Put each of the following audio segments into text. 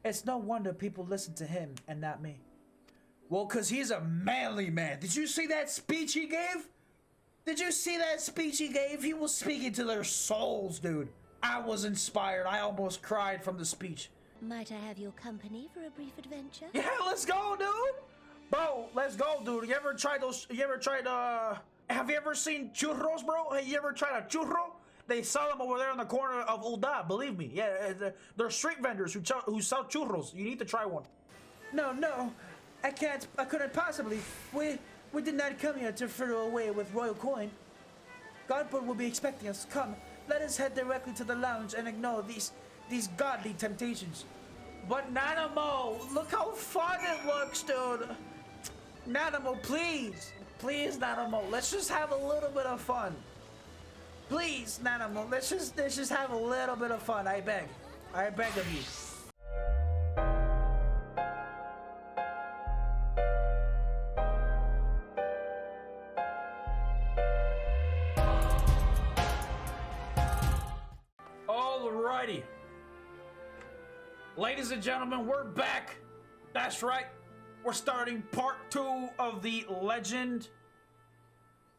It's no wonder people listen to him and not me. Well, cause he's a manly man. Did you see that speech he gave? Did you see that speech he gave? He was speaking to their souls, dude. I was inspired. I almost cried from the speech. Might I have your company for a brief adventure? Yeah, let's go, dude. Bro, let's go, dude. You ever tried, have you ever seen churros, bro? Have you ever tried a churro? They sell them over there on the corner of Ulda, believe me. Yeah, they're street vendors who sell churros. You need to try one. No, I couldn't possibly. We did not come here to fritter away with royal coin. Godbird will be expecting us. Come, let us head directly to the lounge and ignore these godly temptations. But Nanamo, look how fun it looks, dude. Nanamo, please. Please, Nanamo, let's just have a little bit of fun. Please, Nanamo, let's just have a little bit of fun, I beg. I beg of you. Alrighty. Ladies and gentlemen, we're back. That's right. We're starting part 2 of the Legend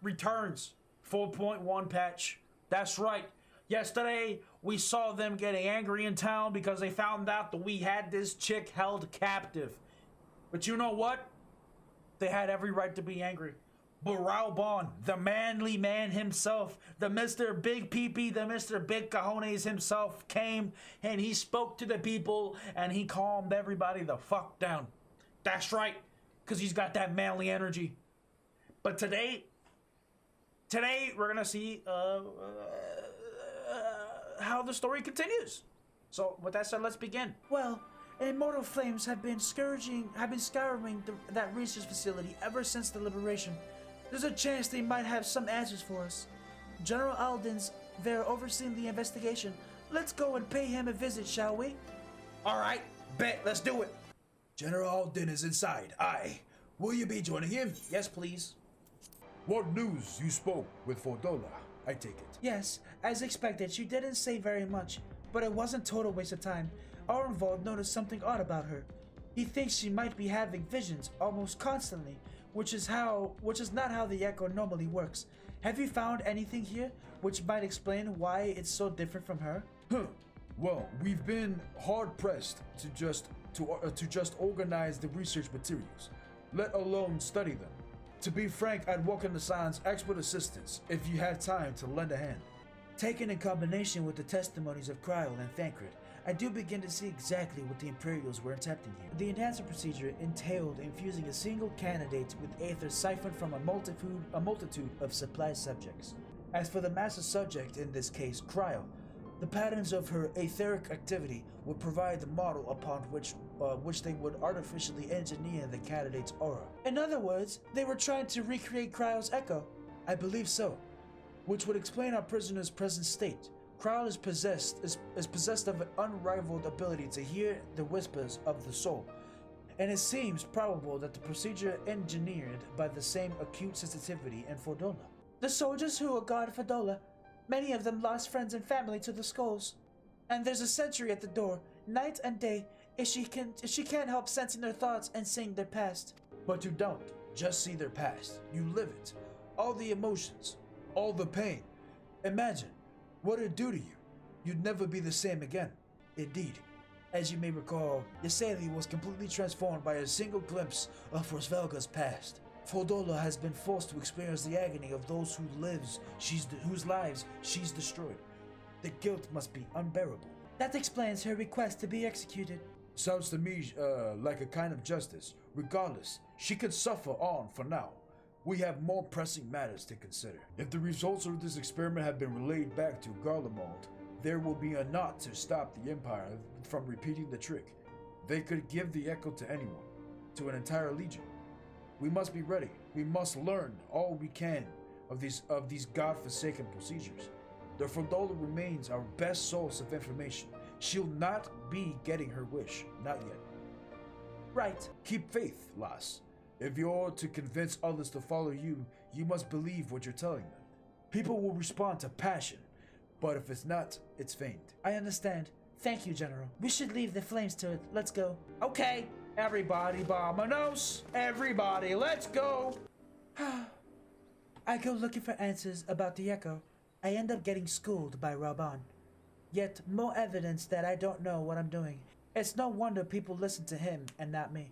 Returns 4.1 patch. That's right. Yesterday, we saw them getting angry in town because they found out that we had this chick held captive. But you know what? They had every right to be angry. But Raubon, the manly man himself, the Mr. Big Peepee, the Mr. Big Cajones himself came and he spoke to the people and he calmed everybody the fuck down. That's right, because he's got that manly energy. But today we're gonna see how the story continues. So with that said, let's begin. Well, immortal flames have been scouring that research facility ever since the liberation. There's a chance they might have some answers for us. General Alden's there overseeing the investigation. Let's go and pay him a visit, shall we? Alright, bet, let's do it. General Alden is inside. Aye. Will you be joining him? Yes, please. What news? You spoke with Fordola, I take it. Yes, as expected, she didn't say very much, but it wasn't total waste of time. Orenvald noticed something odd about her. He thinks she might be having visions almost constantly, which is not how the Echo normally works. Have you found anything here which might explain why it's so different from her? Well, we've been hard pressed to just organize the research materials, let alone study them. To be frank, I'd welcome the Science expert assistance if you had time to lend a hand. Taken in combination with the testimonies of Kryl and Thancred, I do begin to see exactly what the Imperials were attempting here. The enhancer procedure entailed infusing a single candidate with aether siphoned from a multitude of supply subjects. As for the master subject, in this case Kryl, the patterns of her etheric activity would provide the model upon which they would artificially engineer the candidate's aura. In other words, they were trying to recreate Kryle's echo. I believe so, which would explain our prisoner's present state. Kryl is possessed of an unrivaled ability to hear the whispers of the soul, and it seems probable that the procedure engineered by the same acute sensitivity in Fordola. The soldiers who are guard Fordola, many of them lost friends and family to the skulls, and there's a sentry at the door, night and day, if she can't help sensing their thoughts and seeing their past. But you don't just see their past, you live it. All the emotions, all the pain. Imagine what it'd do to you. You'd never be the same again. Indeed. As you may recall, Yasali was completely transformed by a single glimpse of Rosvelga's past. Fordola has been forced to experience the agony of those whose lives she's destroyed. The guilt must be unbearable. That explains her request to be executed. Sounds to me like a kind of justice. Regardless, she could suffer on for now. We have more pressing matters to consider. If the results of this experiment have been relayed back to Garlemald, there will be a knot to stop the Empire from repeating the trick. They could give the echo to anyone, to an entire legion. We must be ready. We must learn all we can of these godforsaken procedures. The Fordola remains our best source of information. She'll not be getting her wish, not yet. Right. Keep faith, lass. If you're to convince others to follow you, you must believe what you're telling them. People will respond to passion, but if it's not, it's feigned. I understand. Thank you, General. We should leave the flames to it. Let's go. Okay, everybody, vamonos. Everybody, let's go. I go looking for answers about the Echo. I end up getting schooled by Raban. Yet more evidence that I don't know what I'm doing. It's no wonder people listen to him and not me.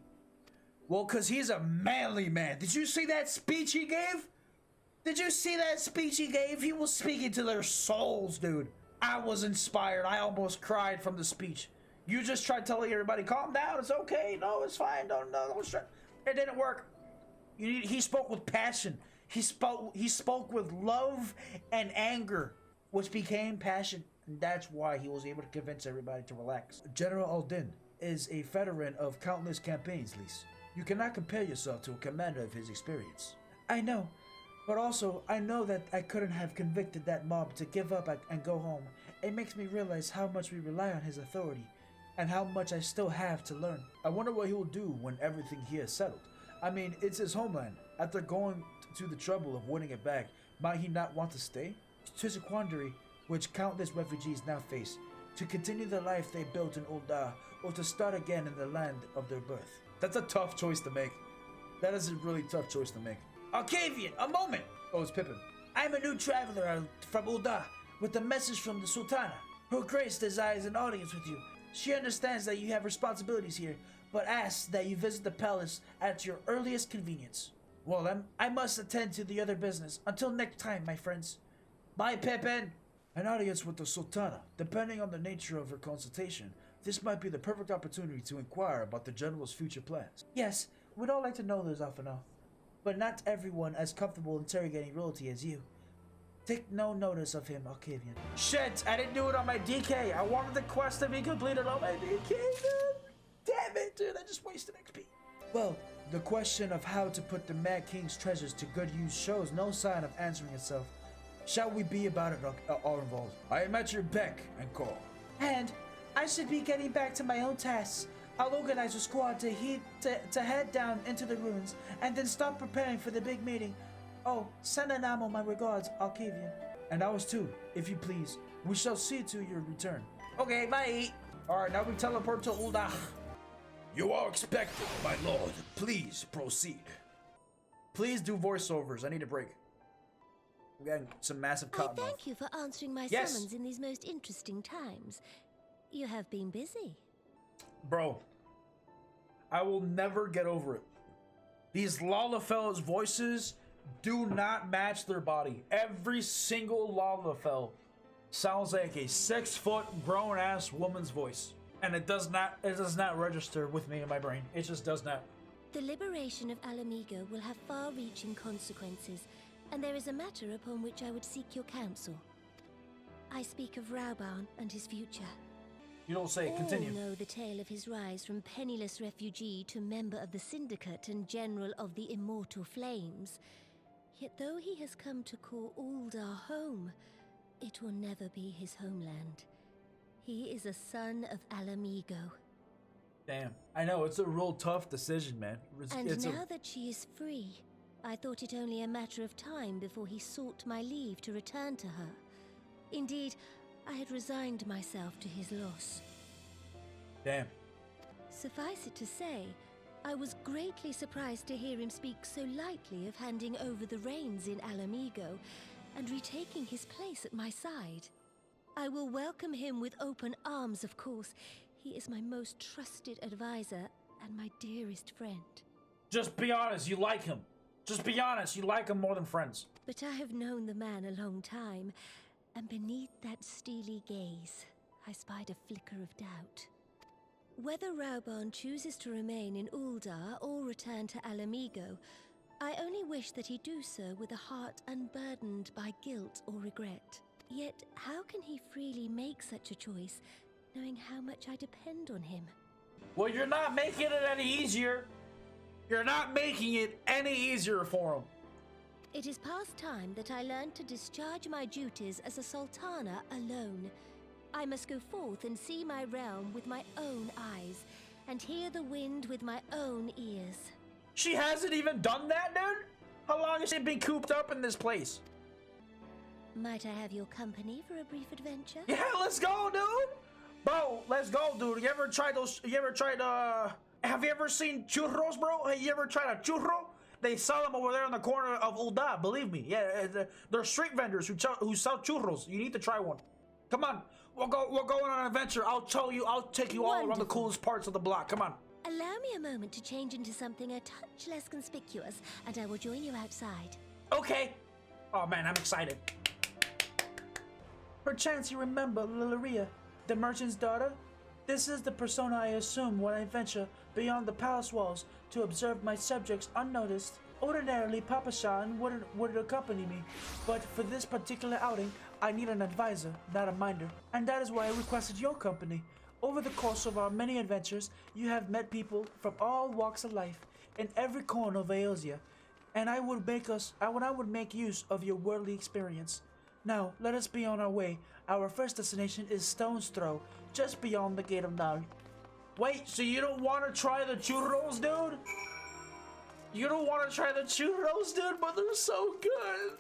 Well, cause he's a manly man. Did you see that speech he gave? Did you see that speech he gave? He was speaking to their souls, dude. I was inspired. I almost cried from the speech. You just tried telling everybody, calm down, it's okay, no, it's fine, don't stress. It didn't work. He spoke with passion. He spoke with love and anger, which became passion. And that's why he was able to convince everybody to relax. General Aldin is a veteran of countless campaigns, Lise. You cannot compare yourself to a commander of his experience. I know, but also I know that I couldn't have convicted that mob to give up and go home. It makes me realize how much we rely on his authority, and how much I still have to learn. I wonder what he will do when everything here is settled. I mean, it's his homeland. After going to the trouble of winning it back, might he not want to stay? 'Tis a quandary which countless refugees now face, to continue the life they built in Ul'dah, or to start again in the land of their birth. That's a tough choice to make. That is a really tough choice to make. Octavian, a moment. Oh, it's Pippin. I'm a new traveler from Ul'dah, with a message from the Sultana. Her Grace desires an audience with you. She understands that you have responsibilities here, but asks that you visit the palace at your earliest convenience. Well, I must attend to the other business. Until next time, my friends. Bye, Pippin! An audience with the Sultana. Depending on the nature of her consultation, this might be the perfect opportunity to inquire about the General's future plans. Yes, we'd all like to know those, Alphino. But not everyone as comfortable interrogating royalty as you. Take no notice of him, Octavian. Shit, I didn't do it on my DK. I wanted the quest to be completed on my DK, dude. Damn it, dude, I just wasted XP. Well, the question of how to put the Mad King's treasures to good use shows no sign of answering itself. Shall we be about it, Arnvold? I am at your beck and call. And I should be getting back to my own tasks. I'll organize a squad to head down into the ruins, and then start preparing for the big meeting. Oh, send Nanamo my regards, Octavian. And ours too, if you please. We shall see to your return. Okay, bye. Alright, now we teleport to Ul'dah. You are expected, my lord. Please proceed. Please do voiceovers. I need a break. I'm getting some massive I cotton thank you for answering my Yes. summons in these most interesting times. You have been busy. Bro, I will never get over it. These Lalafell's voices do not match their body. Every single Lalafell sounds like a 6-foot grown-ass woman's voice. And it does not register with me in my brain. It just does not. The liberation of Alamigo will have far-reaching consequences, and there is a matter upon which I would seek your counsel. I speak of Rauban and his future. You don't say, continue. All know the tale of his rise from penniless refugee to member of the Syndicate and General of the Immortal Flames. Yet though he has come to call Ul'dah home, it will never be his homeland. He is a son of Alamigo. Damn. I know, it's a real tough decision, man. And now that she is free, I thought it only a matter of time before he sought my leave to return to her. Indeed, I had resigned myself to his loss. Damn. Suffice it to say, I was greatly surprised to hear him speak so lightly of handing over the reins in Alamigo and retaking his place at my side. I will welcome him with open arms, of course. He is my most trusted advisor and my dearest friend. Just be honest, you like him. Just be honest, you like him more than friends. But I have known the man a long time, and beneath that steely gaze, I spied a flicker of doubt. Whether Rauban chooses to remain in Ul'dah or return to Alamigo, I only wish that he do so with a heart unburdened by guilt or regret. Yet, how can he freely make such a choice, knowing how much I depend on him? Well, you're not making it any easier. You're not making it any easier for him. It is past time that I learned to discharge my duties as a sultana alone. I must go forth and see my realm with my own eyes, and hear the wind with my own ears. She hasn't even done that, dude? How long has she been cooped up in this place? Might I have your company for a brief adventure? Yeah, let's go, dude! Bro, let's go, dude. You ever tried those? You ever tried, have you ever seen churros, bro? Have you ever tried a churro? They sell them over there in the corner of Ulda, believe me. Yeah, they're street vendors who sell churros. You need to try one. Come on, we're going on an adventure. I'll take you all around the coolest parts of the block. Come on. Allow me a moment to change into something a touch less conspicuous, and I will join you outside. Okay. Oh man, I'm excited. Perchance you remember Lilaria, the merchant's daughter? This is the persona I assume when I venture beyond the palace walls to observe my subjects unnoticed. Ordinarily, Papa Shan would accompany me, but for this particular outing, I need an advisor, not a minder, and that is why I requested your company. Over the course of our many adventures, you have met people from all walks of life in every corner of Eosia, and I would make use of your worldly experience. Now, let us be on our way. Our first destination is Stone's Throw, just beyond the Gate of Nal. Wait, so you don't want to try the churros, dude? You don't want to try the churros, dude, but they're so good.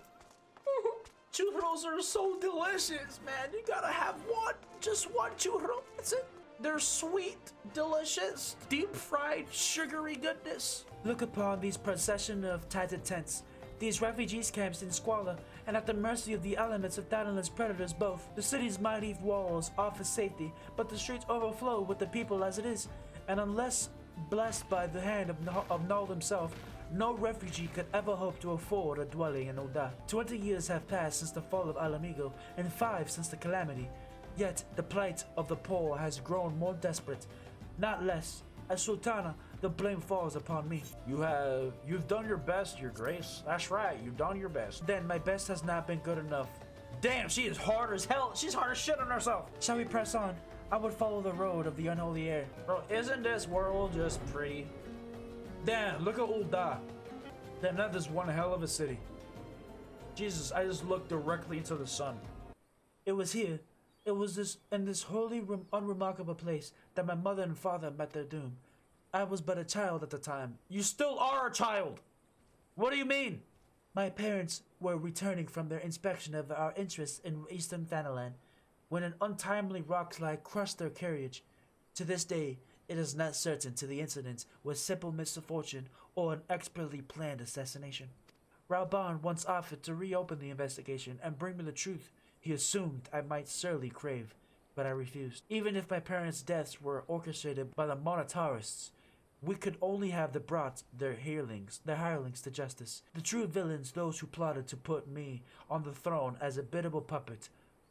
Churros are so delicious, man. You gotta have one, just one churro. That's it. They're sweet, delicious, deep-fried, sugary goodness. Look upon these procession of tattered tents, these refugees camps in squalor, and at the mercy of the elements of Daedalus predators both. The city's mighty walls offer safety, but the streets overflow with the people as it is, and unless blessed by the hand of Null himself, no refugee could ever hope to afford a dwelling in Ulda. 20 years have passed since the fall of Alamigo, and 5 since the calamity. Yet the plight of the poor has grown more desperate, not less. As Sultana, the blame falls upon me. You've done your best, Your Grace. That's right, you've done your best. Then my best has not been good enough. Damn, she is hard as hell. She's hard as shit on herself. Shall we press on? I would follow the road of the unholy air. Bro, isn't this world just pretty? Damn, look at Ulda. Damn, that is one hell of a city. Jesus, I just looked directly into the sun. It was here. It was in this wholly unremarkable place that my mother and father met their doom. I was but a child at the time. You still are a child. What do you mean? My parents were returning from their inspection of our interests in eastern Thanalan when an untimely rockslide crushed their carriage. To this day, it is not certain if the incident was simple misfortune or an expertly planned assassination. Raoban once offered to reopen the investigation and bring me the truth he assumed I might surely crave, but I refused. Even if my parents' deaths were orchestrated by the monetarists, we could only have brought their hirelings to justice. The true villains, those who plotted to put me on the throne as a biddable puppet,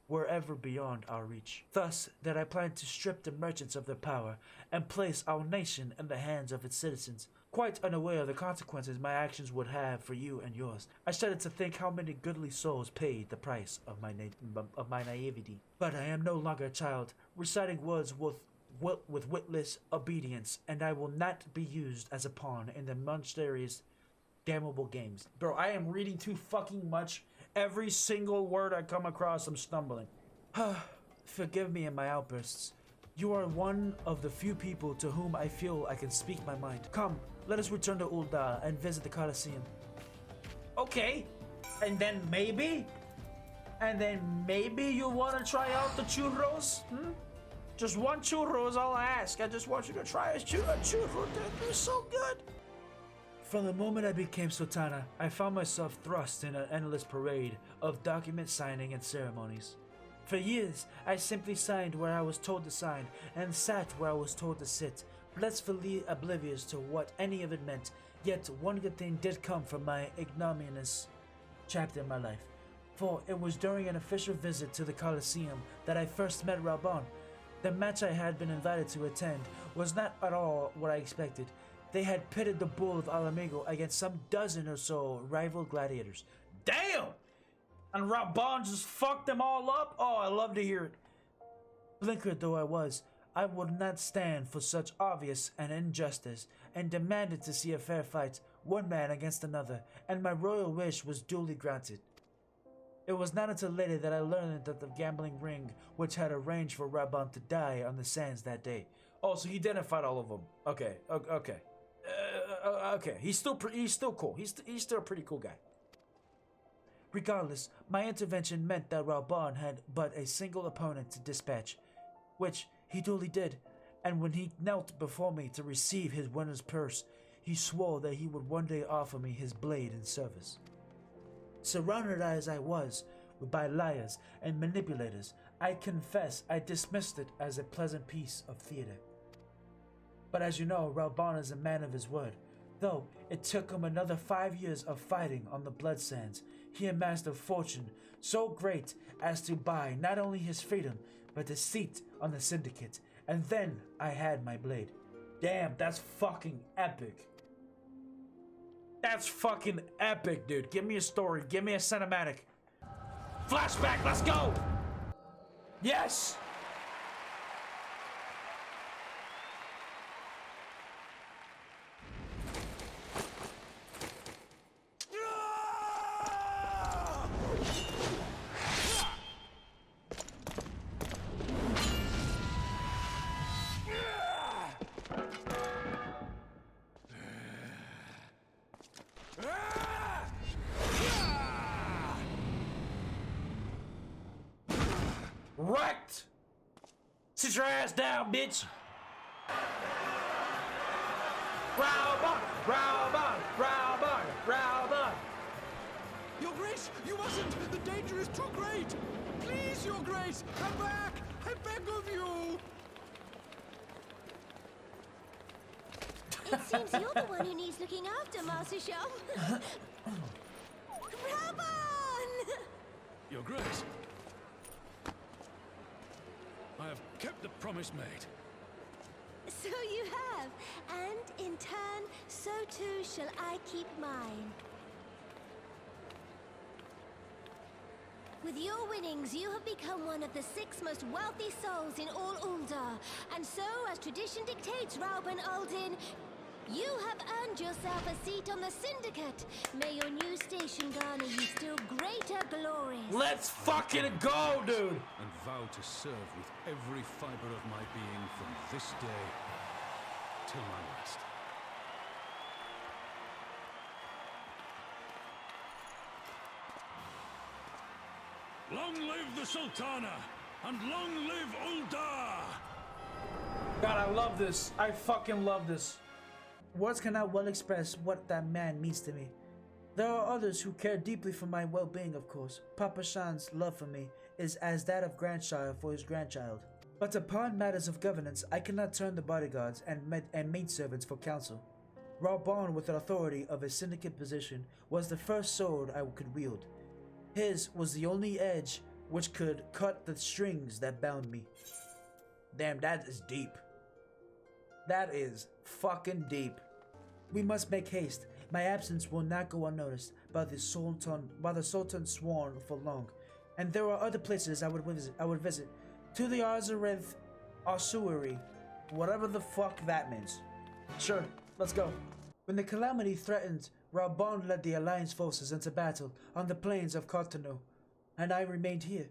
were ever beyond our reach. Thus, that I planned to strip the merchants of their power and place our nation in the hands of its citizens. Quite unaware of the consequences my actions would have for you and yours, I started to think how many goodly souls paid the price of my naivety. But I am no longer a child, reciting words with witless obedience, and I will not be used as a pawn in the monstrous, damnable games. Bro, I am reading too fucking much. Every single word I come across, I'm stumbling. Forgive me in my outbursts. You are one of the few people to whom I feel I can speak my mind. Come, let us return to Ulda and visit the Colosseum. Okay, and then maybe you want to try out the churros? Just one churro is all I ask. I just want you to try a churro. They're so good. From the moment I became Sultana, I found myself thrust in an endless parade of document signing and ceremonies. For years, I simply signed where I was told to sign and sat where I was told to sit, blissfully oblivious to what any of it meant. Yet one good thing did come from my ignominious chapter in my life, for it was during an official visit to the Colosseum that I first met Raoban. The match I had been invited to attend was not at all what I expected. They had pitted the bull of Alamigo against some dozen or so rival gladiators. Damn! And Raoban just fucked them all up? Oh, I love to hear it. Blinkered though I was, I would not stand for such obvious an injustice, and demanded to see a fair fight, one man against another, and my royal wish was duly granted. It was not until later that I learned that the gambling ring, which had arranged for Raoban to die on the sands that day. Oh, so he didn't fight all of them. Okay, okay. Okay, he's still cool. He's still a pretty cool guy. Regardless, my intervention meant that Raoban had but a single opponent to dispatch, which He duly did, and when he knelt before me to receive his winner's purse, he swore that he would one day offer me his blade in service. Surrounded as I was by liars and manipulators, I confess I dismissed it as a pleasant piece of theater. But as you know, Raubon is a man of his word. Though it took him another 5 years of fighting on the blood sands, he amassed a fortune so great as to buy not only his freedom, but a seat on the syndicate, and then I had my blade. Damn, that's fucking epic. That's fucking epic, dude. Give me a story. Give me a cinematic. Flashback, let's go! Yes! Wrecked! Sit your ass down, bitch! Raubon! Raubon! Raubon! Raubon! Your Grace, you mustn't! The danger is too great! Please, Your Grace, come back! I beg of you! It seems you're the one who needs looking after, Master Shum. Raubon! Your Grace, I have kept the promise made. So you have, and in turn, so too shall I keep mine. With your winnings, you have become one of the 6 most wealthy souls in all Uldar, and so, as tradition dictates, Raubon Aldin, you have earned yourself a seat on the Syndicate. May your new station garner you still greater glories. Let's fucking go, dude! And vow to serve with every fiber of my being from this day till my last. Long live the Sultana, and long live Uldar! God, I love this. I fucking love this. Words cannot well express what that man means to me. There are others who care deeply for my well-being, of course. Papa Shan's love for me is as that of grandchild for his grandchild. But upon matters of governance, I cannot turn the bodyguards and maidservants for counsel. Raubon, with the authority of a syndicate position, was the first sword I could wield. His was the only edge which could cut the strings that bound me. Damn, that is deep. That is fucking deep. We must make haste. My absence will not go unnoticed by the Sultan sworn for long. And there are other places I would visit. To the Azareth Ossuary, Whatever the fuck that means. Sure, let's go. When the calamity threatened, Raubon led the Alliance forces into battle on the plains of Cotonou, and I remained here.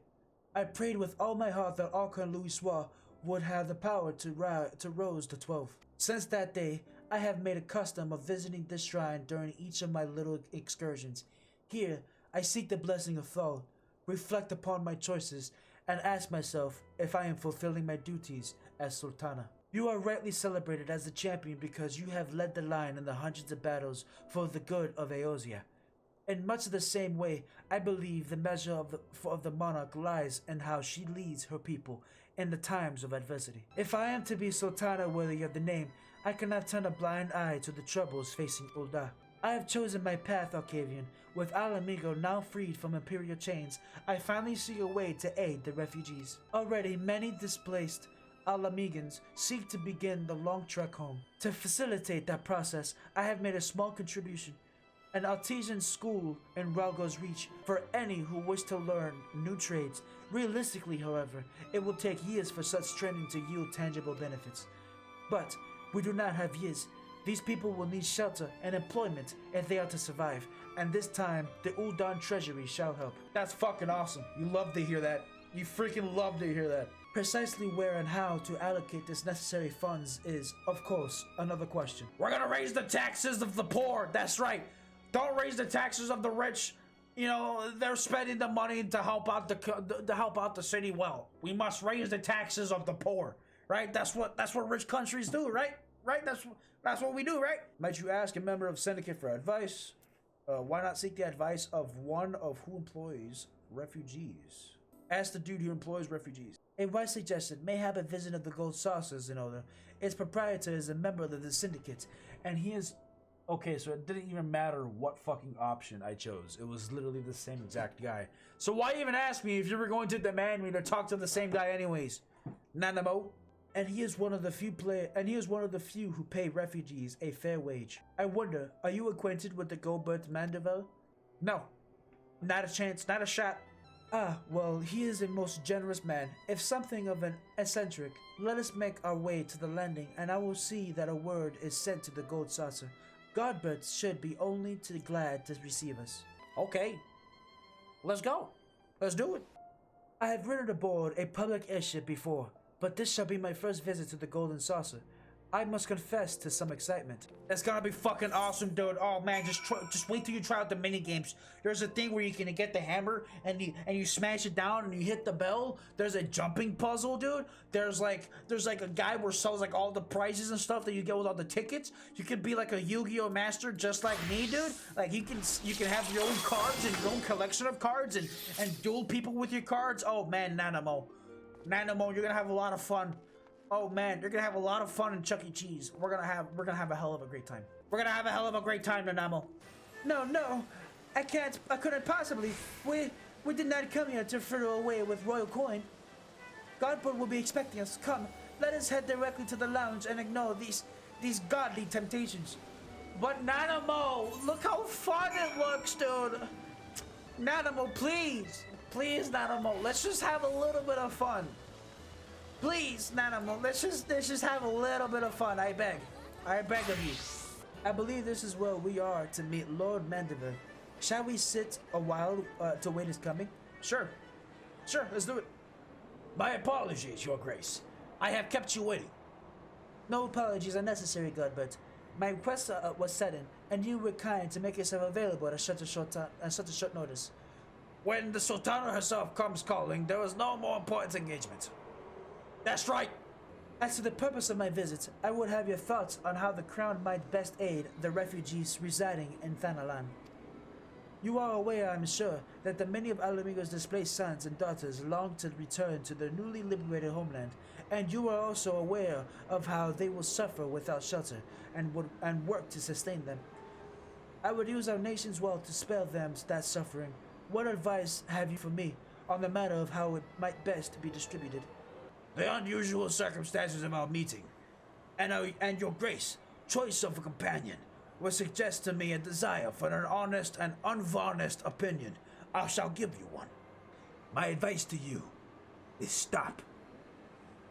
I prayed with all my heart that Archon Louisoix would have the power to Rose the 12th. Since that day, I have made a custom of visiting this shrine during each of my little excursions. Here, I seek the blessing of Thal, reflect upon my choices, and ask myself if I am fulfilling my duties as Sultana. You are rightly celebrated as the champion because you have led the line in the hundreds of battles for the good of Eosia. In much the same way, I believe the measure of the monarch lies in how she leads her people in the times of adversity. If I am to be Sultana worthy of the name, I cannot turn a blind eye to the troubles facing Uldar. I have chosen my path, Octavian. With Al-Amigo now freed from imperial chains, I finally see a way to aid the refugees. Already, many displaced Al-Amigans seek to begin the long trek home. To facilitate that process, I have made a small contribution. An artisan school in Ralgo's Reach for any who wish to learn new trades. Realistically, however, it will take years for such training to yield tangible benefits. But we do not have years. These people will need shelter and employment if they are to survive, and this time the Uldan treasury shall help. That's fucking awesome. You love to hear that. You freaking love to hear that. Precisely where and how to allocate this necessary funds is, of course, another question. We're gonna raise the taxes of the poor. That's right. Don't raise the taxes of the rich. You know, they're spending the money to help out the city well. We must raise the taxes of the poor. right? That's what rich countries do, right? Right? That's what we do, right? Might you ask a member of Syndicate for advice? Why not seek the advice of one of who employs refugees? Ask the dude who employs refugees. A wise suggestion, mayhap a visit of the gold saucers in order. Its proprietor is a member of the Syndicate, and he is... Okay, so it didn't even matter what fucking option I chose. It was literally the same exact guy. So why even ask me if you were going to demand me to talk to the same guy anyways? Nanamo? And he is one of the few who pay refugees a fair wage. I wonder, are you acquainted with the Goldbert Mandeville? No. Not a chance, not a shot. Ah, well, he is a most generous man. If something of an eccentric, let us make our way to the landing, and I will see that a word is sent to the gold saucer. Godbert should be only too glad to receive us. Okay. Let's go. Let's do it. I have ridden aboard a public airship before, but this shall be my first visit to the Golden Saucer. I must confess to some excitement. That's gonna be fucking awesome, dude. Oh man, just wait till you try out the mini games. There's a thing where you can get the hammer and you smash it down and you hit the bell. There's a jumping puzzle, dude. There's like a guy where sells like all the prizes and stuff that you get with all the tickets. You can be like a Yu-Gi-Oh master just like me, dude. Like you can have your own cards and your own collection of cards and duel people with your cards. Oh man, Nanamo, you're gonna have a lot of fun. Oh man, you're gonna have a lot of fun in Chuck E. Cheese. We're gonna have a hell of a great time. We're gonna have a hell of a great time, Nanamo. No, I couldn't possibly. We did not come here to fritter away with royal coin. Godbert will be expecting us. Come, let us head directly to the lounge and ignore these godly temptations. But Nanamo, look how fun it looks, dude. Nanamo, please, Nanamo, let's just have a little bit of fun. Please, Nanamo, let's just have a little bit of fun. I beg of you. I believe this is where we are to meet Lord Mandeville. Shall we sit a while to wait his coming? Sure, let's do it. My apologies, Your Grace. I have kept you waiting. No apologies are necessary, Godbert. My request was sudden, and you were kind to make yourself available at such a short notice. When the Sultana herself comes calling, there is no more important engagement. That's right. As to the purpose of my visit, I would have your thoughts on how the Crown might best aid the refugees residing in Thanalan. You are aware, I'm sure, that the many of Alamigo's displaced sons and daughters long to return to their newly liberated homeland, and you are also aware of how they will suffer without shelter and work to sustain them. I would use our nation's wealth to spare them that suffering. What advice have you for me on the matter of how it might best be distributed? The unusual circumstances of our meeting, and Your Grace, choice of a companion, will suggest to me a desire for an honest and unvarnished opinion. I shall give you one. My advice to you is stop.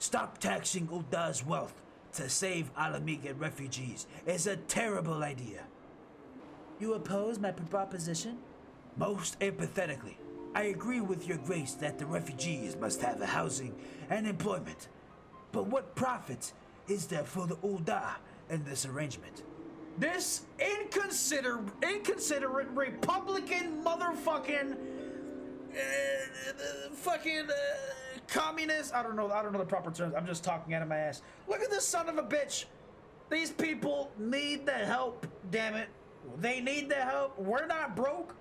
Stop taxing Ulda's wealth to save Alamigan refugees. It's a terrible idea. You oppose my proposition? Most empathetically, I agree with Your Grace that the refugees must have a housing and employment. But what profit is there for the Ulda in this arrangement? This inconsiderate Republican motherfucking communist. I don't know the proper terms. I'm just talking out of my ass. Look at this son of a bitch. These people need the help, damn it. They need the help. We're not broke.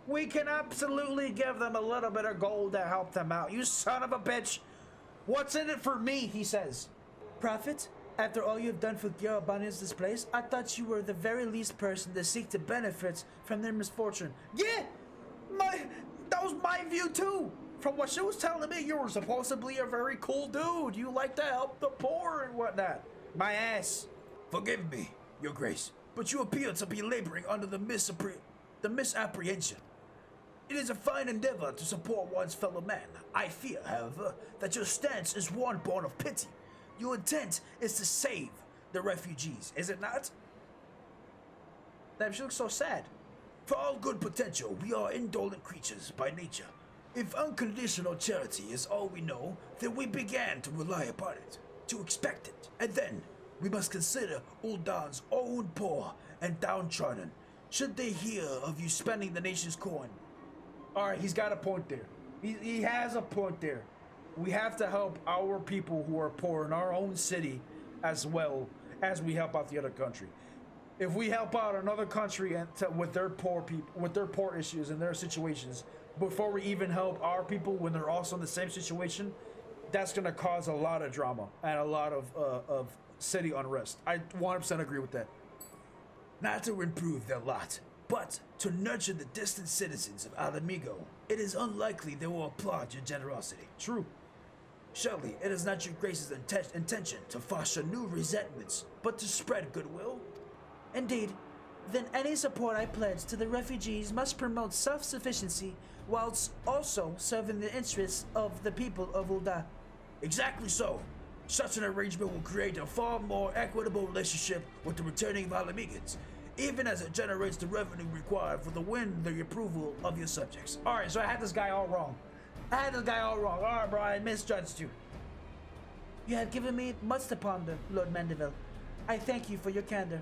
We can absolutely give them a little bit of gold to help them out. You son of a bitch. What's in it for me, he says. Profit? After all you've done for Gyarabanians displaced, I thought you were the very least person to seek to benefit from their misfortune. Yeah! That was my view too. From what she was telling me, you were supposedly a very cool dude. You like to help the poor and whatnot. My ass. Forgive me, Your Grace, but you appear to be laboring under the misapprehension. It is a fine endeavor to support one's fellow man. I fear, however, that your stance is one born of pity. Your intent is to save the refugees, is it not? Damn, she looks so sad. For all good potential, we are indolent creatures by nature. If unconditional charity is all we know, then we began to rely upon it, to expect it, and then we must consider Uldan's own poor and downtrodden, should they hear of you spending the nation's coin. Alright, he's got a point there. He has a point there. we have to help our people who are poor in our own city as well as we help out the other country. If we help out another country and with their poor people, with their poor issues and their situations, before we even help our people when they're also in the same situation, that's gonna cause a lot of drama and a lot of city unrest. I 100% agree with that. Not to improve their lot, but to nurture the distant citizens of Alamigo. It is unlikely they will applaud your generosity. True. Surely it is not your grace's intention to foster new resentments, but to spread goodwill. Indeed. Then any support I pledge to the refugees must promote self-sufficiency whilst also serving the interests of the people of Ul'dah. Exactly so. Such an arrangement will create a far more equitable relationship with the returning Valamigans, even as it generates the revenue required for the approval of your subjects. Alright, so I had this guy all wrong. Alright, bro, I misjudged you. You have given me much to ponder, Lord Mandeville. I thank you for your candor.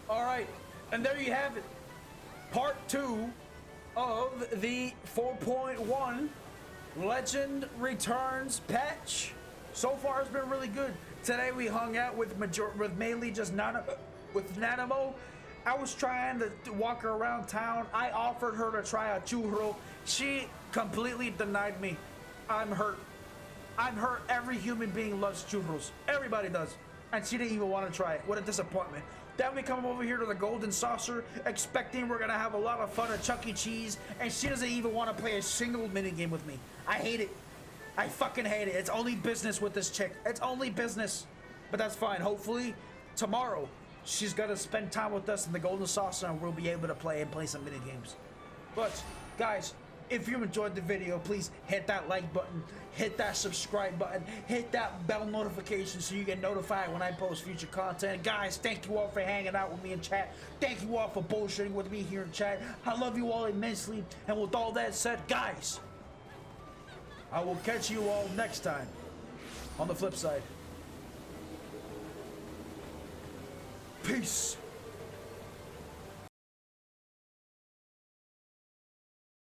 Alright, and there you have it. Part 2 of the 4.1 Legend Returns patch. So far it's been really good. Today we hung out with mainly just Nanamo. I was trying to walk her around town. I offered her to try a churro. She completely denied me. I'm hurt. Every human being loves churros. Everybody does. And she didn't even want to try it. What a disappointment. Then we come over here to the Golden Saucer, expecting we're gonna have a lot of fun at Chuck E. Cheese, and she doesn't even want to play a single minigame with me. I hate it. I fucking hate it. It's only business with this chick. It's only business. But that's fine. Hopefully, tomorrow, she's gonna spend time with us in the Golden Saucer, and we'll be able to play some minigames. But, guys, if you enjoyed the video, please hit that like button, hit that subscribe button, hit that bell notification so you get notified when I post future content. Guys, thank you all for hanging out with me in chat. Thank you all for bullshitting with me here in chat. I love you all immensely. And with all that said, guys, I will catch you all next time on the flip side. Peace.